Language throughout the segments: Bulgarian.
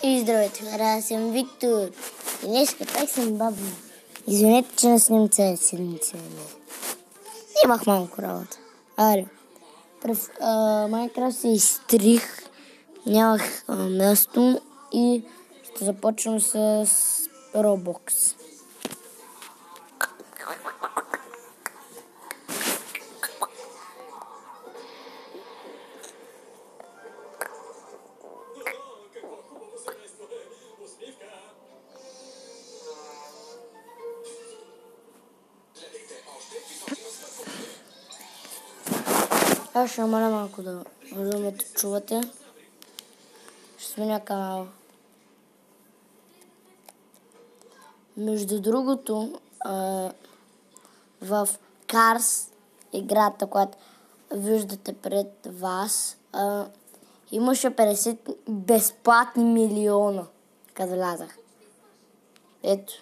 И здравейте, хора, аз съм Виктор. И днес пак съм бавно. Извинете, че не снимам цяла седмица. Имах малко работа. През Майнкрафт се изтрих. Нямах място и ще започвам с Roblox. Аз ще намаля малко да ме чувате. Ще сменя канала. Между другото, в Cars, играта, която виждате пред вас, имаше 50 безплатни милиона, като влязах. Ето.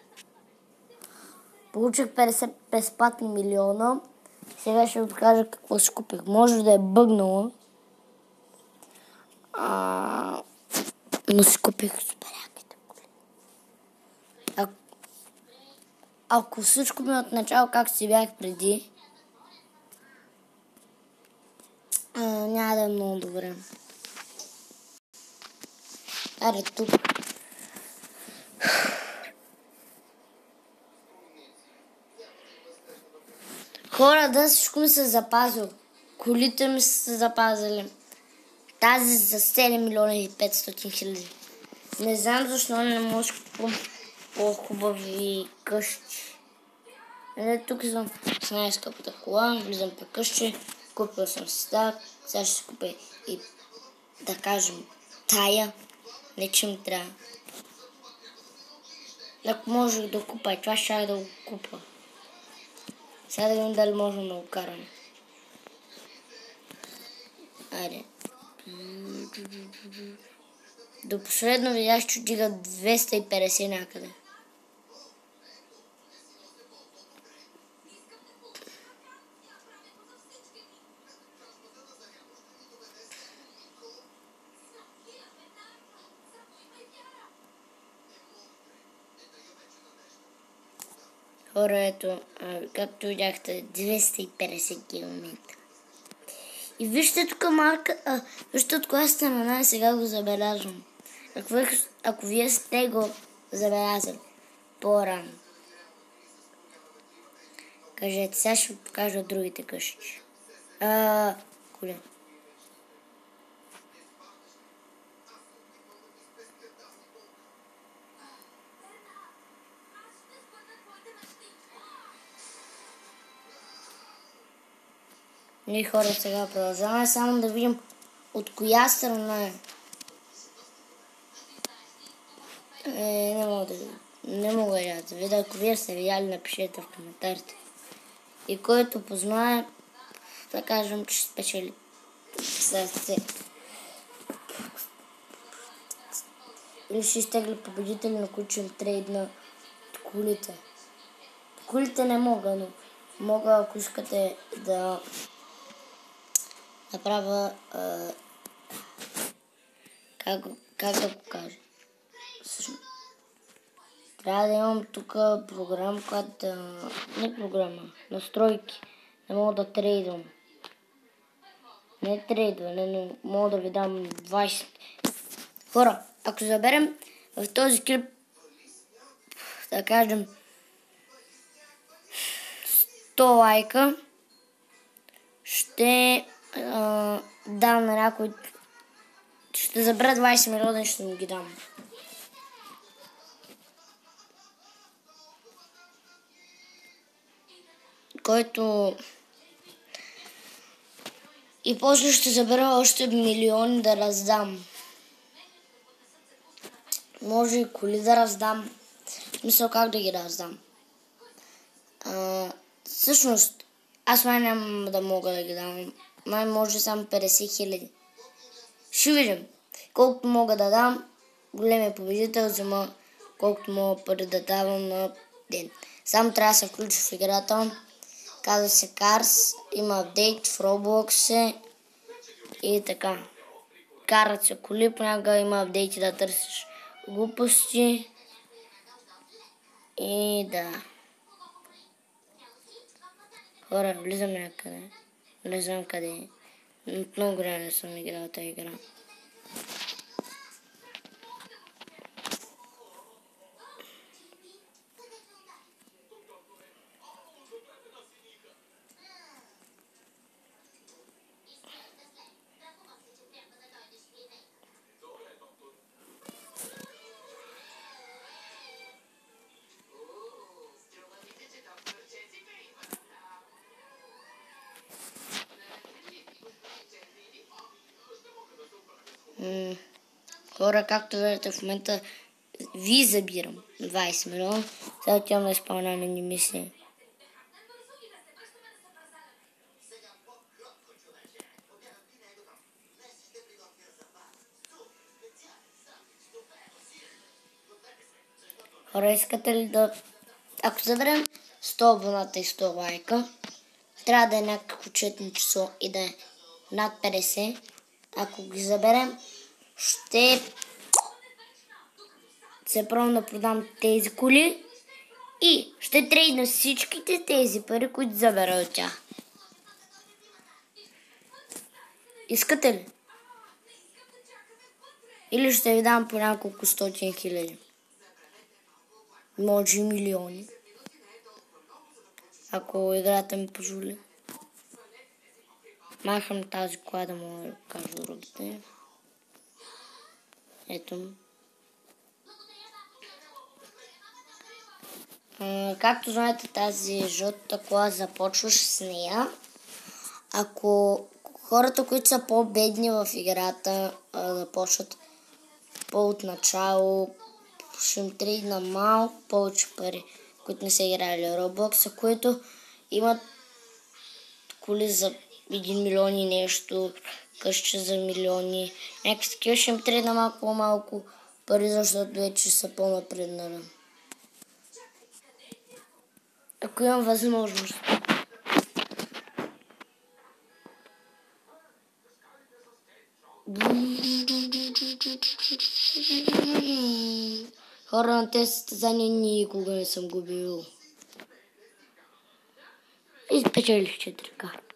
Получих 50 безплатни милиона. Сега ще ви покажа какво си купих. Може да е бъгнало. Но си купих супер яките коли. Ако всичко ми от начало как си бях преди, няма да е много добре. Аре, тук. Хора, да, всичко ми се запазил. Колите ми се запазили. Тази за 7 милиона и 500 хиляди. Не знам защо не може по-хубави къщи. Тук съм с най-скъпата кола, влизам по къщи, купил съм си так, сега ще си купя и да кажем тая, не че ми трябва. Ако можех да купа и това, ще да го купа. Сега да видим дали можем да го караме. Айде. До последно видях, че дига 250 някъде. Хора, ето, както видяхте, 250 км. И вижте тук марка, вижте от коя страна и сега го забелязвам. Ако вие сте го забелязали по-рано. Кажете, сега ще ви покажа другите къщи. Коли. Ние хора сега продължаваме само да видим от коя страна е. Не мога да видя. Ако вие сте видяли, напишете в коментарите. И който познае, да кажем, че ще спечели. Или ще изтегли победители, на които ще им трейдна колите. Колите не мога, но мога, ако искате да направя как да го кажа. Трябва да имам тук програма, която не програма, настройки. Не мога да трейдвам. Не трейдване, но мога да ви дам 20. Хора, ако заберем в този клип, да кажем 100 лайка, ще дам на някой. Ще забера 20 милиона и ще му ги дам. Който и после ще забера още милиони да раздам. Може и коли да раздам. В смисъл как да ги раздам. Всъщност, аз май няма да мога да ги дам. Май може само 50 хиляди. Ще видим. Колкото мога да дам, големия победител взема колкото мога пари да давам на ден. Само трябва да се включи в играта. Казва се Cars, има апдейт в Roblox и така. Карат се коли, понякога има апдейти да търсиш глупости и да. Хора, влизаме някъде. Не знам къде. От много време не съм играл тази игра. Хора, както виждате в момента ви забирам 20 милиона. Сега отивам да изпълняваме ни мисии. Хора, искате ли да... Ако заберем 100 абоната и 100 лайка, трябва да е някакво четно число и да е над 50. Ако ги заберем, ще се пробвам да продам тези коли и ще трейдна всичките тези пари, които забера от тях. Искате ли? Или ще ви дам по няколко 100 хиляди. Може и милиони. Ако играта ми позволи. Махам тази кола да мога да кажа другите. Ето. Както знаете, тази жълта кола започваш с нея. Ако хората, които са по-бедни в играта, започват по-от начало, ще им трейдна малко повече пари, които не са играли Roblox, които имат коли за 1 милион и нещо, къща за милиони. Някакви такива ще им трейдна малко по-малко пари, защото вече са по-напреднали. Ако имам възможност. Хора, на тези състезания никога не съм губил. И спечелих 4 карти.